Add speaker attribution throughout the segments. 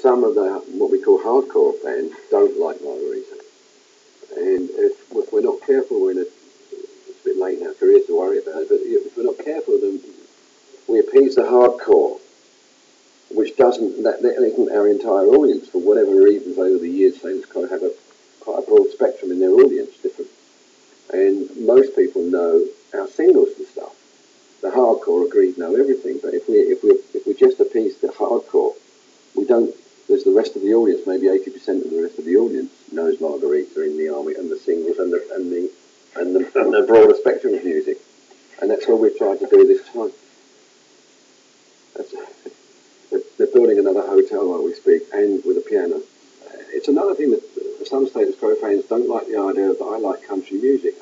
Speaker 1: some of the what we call hardcore bands don't like Margarita, and if we're not careful, it's a bit late in our careers to worry about it. But if we're not careful, then we appease the hardcore, which doesn't that isn't our entire audience for whatever reasons over the years. They just kind of have quite a broad spectrum in their audience, different. And most people know our singles and stuff. The hardcore agreed know everything, but if we just appease the hardcore, we don't. There's the rest of the audience. Maybe 80% of the rest of the audience knows Margarita in the Army and the singles and the broader spectrum of music, and that's what we've tried to do this time. They're building another hotel while we speak, and with a piano. It's another thing that some Status Quo fans don't like, the idea that I like country music.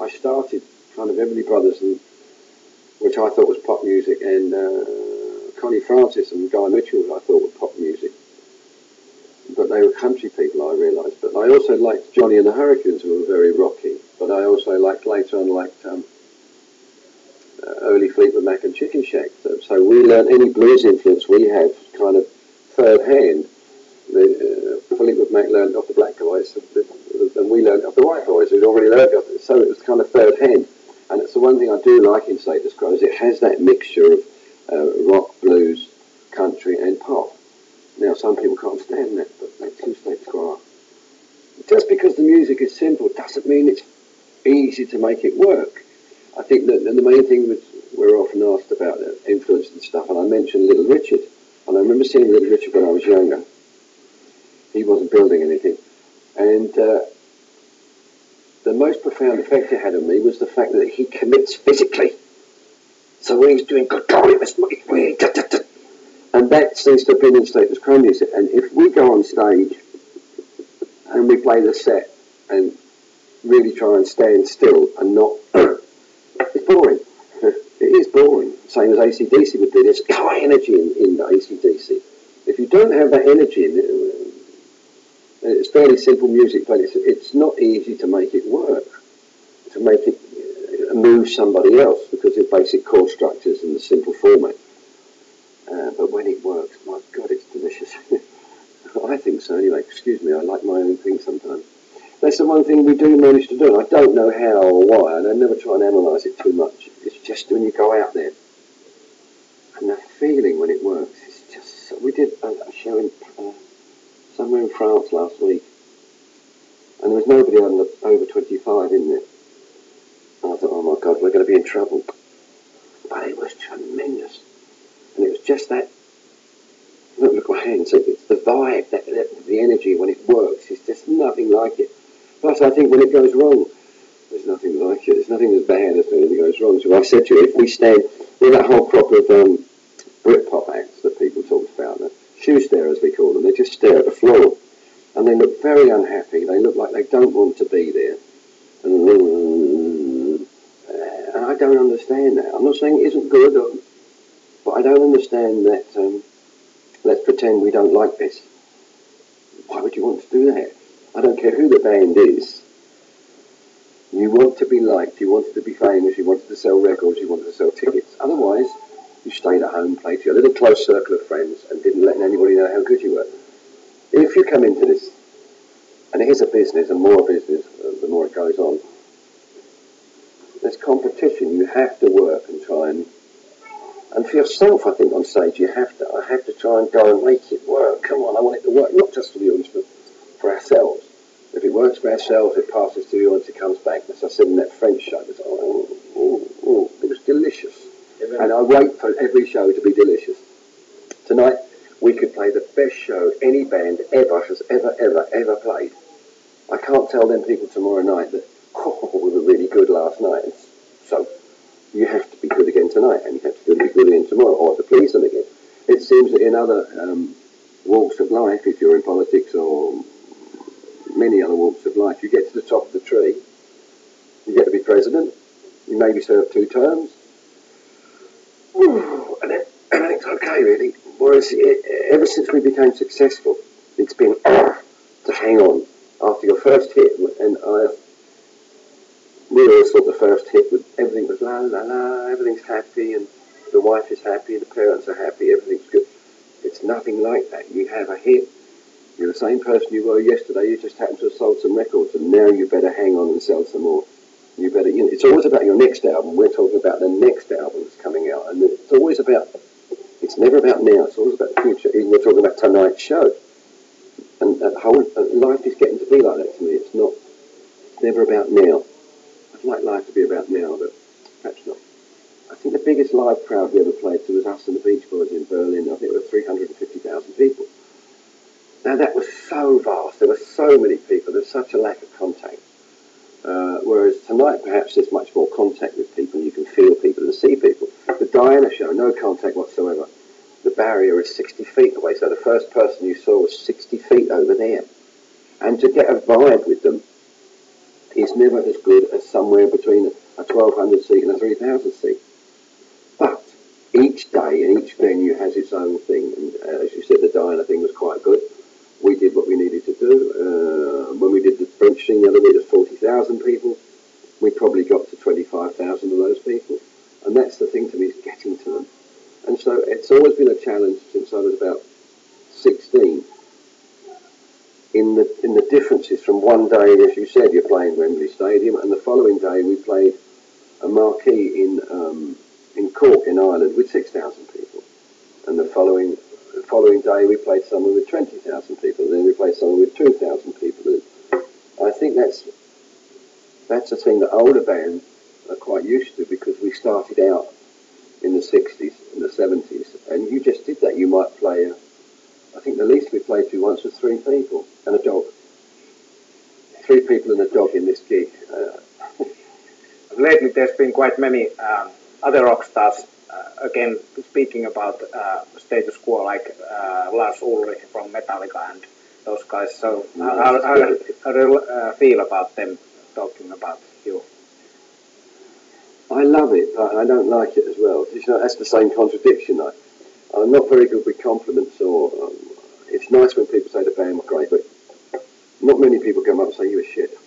Speaker 1: I started kind of Everly Brothers, which I thought was pop music, and Connie Francis and Guy Mitchell, I thought were pop music. But they were country people, I realised. But I also liked Johnny and the Hurricanes, who were very rocky. But I also later on liked early Fleetwood Mac and Chicken Shack. So we learned any blues influence we have kind of third hand. Fleetwood Mac learned off the black guys, and we learned off the white boys who'd already learned off it. So it was kind of third hand. And it's the one thing I do like in Status Quo, is it has that mixture of rock, blues, country and pop. Now some people can't stand that, but that's who Status Quo are. Just because the music is simple doesn't mean it's easy to make it work. I think that the main thing was we're often asked about the influence and stuff, and I mentioned Little Richard. And I remember seeing Little Richard when I was younger. He wasn't building anything. And the most profound effect it had on me was the fact that he commits physically. So when he's doing good golly, and that seems to have been in Status Quo music. And if we go on stage and we play the set and really try and stand still and not, it's boring. It is boring. Same as AC/DC would do. There's high energy in AC/DC. If you don't have that energy in it, it's fairly simple music, but it's not easy to make it work, to make it move somebody else because of basic chord structures and the simple format. But when it works, my God, it's delicious. I think so anyway. Excuse me, I like my own thing sometimes. That's the one thing we do manage to do. I don't know how or why, and I never try and analyse it too much. It's just when you go out there, and the feeling when it works, it's just... So we did a show in... somewhere in France last week, and there was nobody over 25 in there. And I thought, oh my God, we're going to be in trouble. But it was tremendous. And it was just that, look at my hands, it's the vibe, the energy when it works, it's just nothing like it. Plus I think when it goes wrong, there's nothing like it. There's nothing as bad as when it goes wrong. So I said to you, if we stand with that whole crop of Britpop acts that people talked about, shoe starers we call them, they just stare at the floor and they look very unhappy. They look like they don't want to be there, and I don't understand that. I'm not saying it isn't good, but I don't understand that. Let's pretend we don't like this. Why would you want to do that? I don't care who the band is. You want to be liked, you wanted to be famous, you wanted to sell records, you wanted to sell tickets. Otherwise you stayed at home, played to your little close circle of friends and didn't let anybody know how good you were. If you come into this, and it is a business and more a business the more it goes on, there's competition. You have to work and try and for yourself, I think on stage I have to try and go and make it work. Come on, I want it to work, not just for the audience, but for ourselves. If it works for ourselves, it passes to the audience, it comes back. As I said in that French show, it was delicious. And I wait for every show to be delicious. Tonight, we could play the best show any band ever has ever played. I can't tell them people tomorrow night that, we were really good last night. So, you have to be good again tonight, and you have to be good again tomorrow, or to please them again. It seems that in other walks of life, if you're in politics or many other walks of life, you get to the top of the tree, you get to be president, you maybe serve 2 terms, and then everything's okay, really. Whereas ever since we became successful, it's been to hang on after your first hit. And we always thought the first hit was everything was la la la, everything's happy, and the wife is happy, the parents are happy, everything's good. It's nothing like that. You have a hit. You're the same person you were yesterday. You just happen to have sold some records, and now you better hang on and sell some more. You better. You know, it's always about your next album. We're talking about the next album that's coming out, and it's always about. It's never about now. It's always about the future. Even we're talking about tonight's show, and that whole life is getting to be like that to me. It's not. It's never about now. I'd like life to be about now, but perhaps not. I think the biggest live crowd we ever played to was us and the Beach Boys in Berlin. I think it was 350,000 people. Now that was so vast. There were so many people. There's such a lack of contact. Whereas tonight, perhaps there's much more contact with people. You can feel people and see people. The Diana show, no contact whatsoever. The barrier is 60 feet away. So the first person you saw was 60 feet over there. And to get a vibe with them is never as good as somewhere between a 1,200 seat and a 3,000 seat. But each day and each venue has its own thing. And as you said, the Diana thing was quite good. We did what we needed to do. When we did the French thing the other week, there's 40,000 people. We probably got to 25,000 of those people. And that's the thing to me, is getting to them. And so it's always been a challenge since I was about 16. In the differences from one day, as you said, you're playing Wembley Stadium, and the following day we played a marquee in Cork in Ireland with 6,000 people. And the following day we played somewhere with 20,000 people, and then we played somewhere with 2,000 people. And I think that's a thing that older bands are quite used to, because we started out in the 60s and the 70s, and you just did that. You might play, I think the least we played to once was 3 people and a dog. 3 people and a dog in this gig.
Speaker 2: Lately there's been quite many other rock stars, again, speaking about status quo, like Lars Ulrich from Metallica and those guys. So how do you feel about them talking about you?
Speaker 1: I love it, but I don't like it as well. You know, that's the same contradiction. I'm not very good with compliments, or it's nice when people say the band were great, but not many people come up and say you were shit.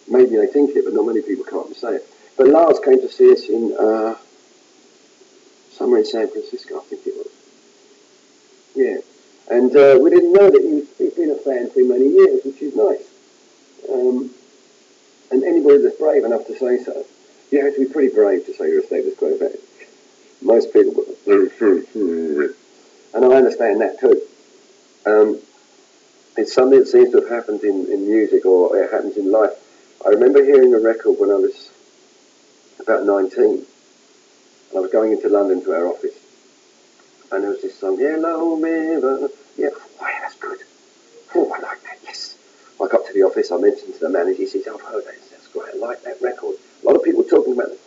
Speaker 1: Maybe they think it, but not many people come up and say it. But Lars came to see us in somewhere in San Francisco, I think it was. Yeah, and we didn't know that he'd been a fan for many years, which is nice. And anybody that's brave enough to say so, you have to be pretty brave to say you're a status quo fan. Most people would. And I understand that too. It's something that seems to have happened in music, or it happens in life. I remember hearing a record when I was about 19. And I was going into London to our office. And there was this song, Yellow River. Yeah, oh, yeah, that's good. Oh, I like that, yes. I got to the office, I mentioned to the manager, he says, I've heard that, that's great, I like that record. A lot of people were talking about it.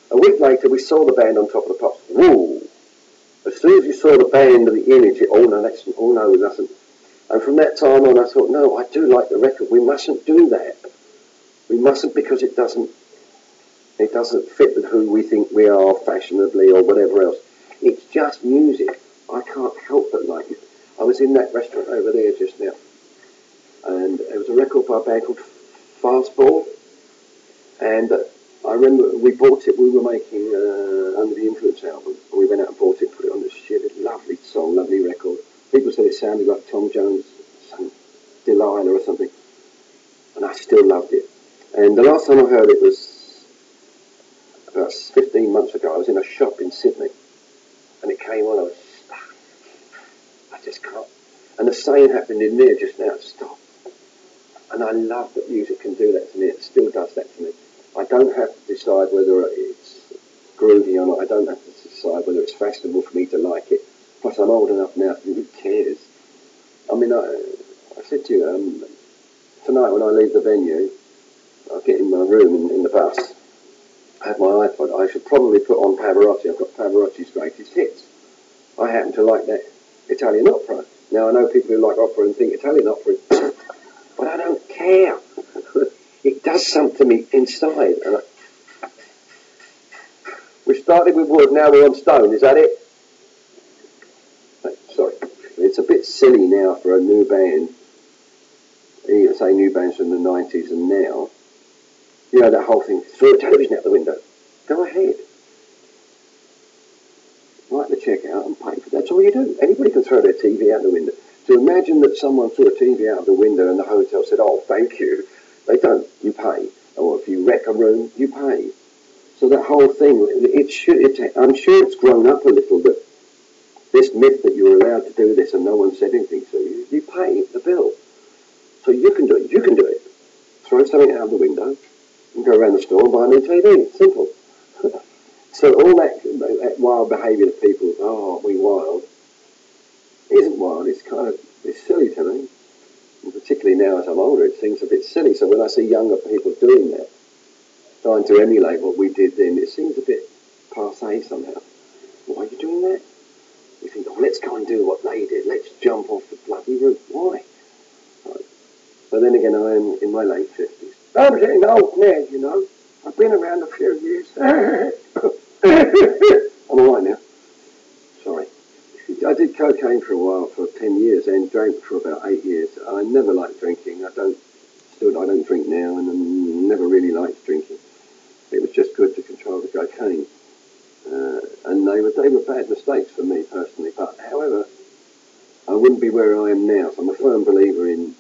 Speaker 1: A week later, we saw the band on Top of the Pops. Whoa! As soon as you saw the band and the image, oh no, we mustn't. And from that time on, I thought, no, I do like the record. We mustn't do that. We mustn't, because it doesn't fit with who we think we are fashionably or whatever else. It's just music. I can't help but like it. I was in that restaurant over there just now, and there was a record by a band called Fastball, and I remember we bought it. We were making Under the Influence album, and we went out and bought it, put it on the shit. Lovely song, lovely record. People said it sounded like Tom Jones, some Delilah or something, and I still loved it. And the last time I heard it was about 15 months ago. I was in a shop in Sydney, and it came on. I was stuck. I just can't. And the same happened in there just now. Stop. And I love that music can do that to me. It still does that to me. I don't have to decide whether it's groovy or not. I don't have to decide whether it's fashionable for me to like it. Plus, I'm old enough now. Who cares? I mean, I said to you, tonight when I leave the venue, I'll get in my room in the bus. I have my iPod. I should probably put on Pavarotti. I've got Pavarotti's greatest hits. I happen to like that Italian opera. Now, I know people who like opera and think Italian opera, but I don't care. It does something to me inside. And we started with wood, now we're on stone. Is that it? Sorry. It's a bit silly now for a new band. You say new bands from the 90s and now. You know, that whole thing, throw a television out the window. Go ahead. Light the checkout and pay for it. That's all you do. Anybody can throw their TV out the window. To imagine that someone threw a TV out the window and the hotel said, "Oh, thank you." They don't. You pay. Or if you wreck a room, you pay. So that whole thing, I'm sure it's grown up a little, but this myth that you're allowed to do this and no one said anything to you, you pay the bill. So you can do it. You can do it. Throw something out of the window and go around the store and buy a new TV. Simple. So all that wild behaviour that people, oh, aren't we wild? It isn't wild. It's silly to me. And particularly now as I'm older, it seems a bit silly. So when I see younger people doing that, trying to emulate what we did then, it seems a bit passé somehow. Why are you doing that? You think, oh, let's go and do what they did. Let's jump off the bloody roof. Why? Right. But then again, I am in my late 50s. I'm getting old man, you know. I've been around a few years. I'm all right now. Sorry. I did cocaine for a while, for 10 years, and drank for about 8 years. I never liked drinking. I don't drink now, and I never really liked drinking. It was just good to control the cocaine. And they were bad mistakes for me personally. But however, I wouldn't be where I am now. So I'm a firm believer in,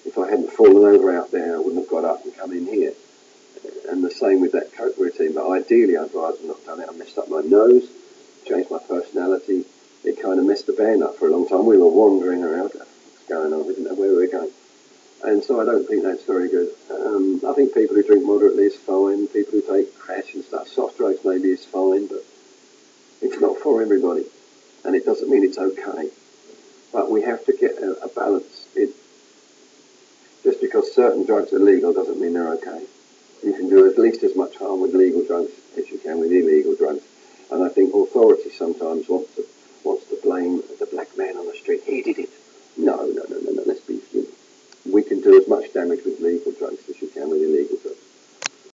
Speaker 1: if I hadn't fallen over out there, I wouldn't have got up and come in here. And the same with that coke routine. But ideally, I'd rather not done it. I messed up my nose, changed my personality. It kind of messed the band up for a long time. We were wandering around. What's going on? We didn't know where we were going. And so I don't think that's very good. I think people who drink moderately is fine. People who take crash and stuff, soft drugs maybe is fine, but it's not for everybody. And it doesn't mean it's okay. But we have to get a balance. Just because certain drugs are legal doesn't mean they're okay. You can do at least as much harm with legal drugs as you can with illegal drugs. And I think authorities sometimes wants to blame the black man on the street. He did it. No. Let's be human. We can do as much damage with legal drugs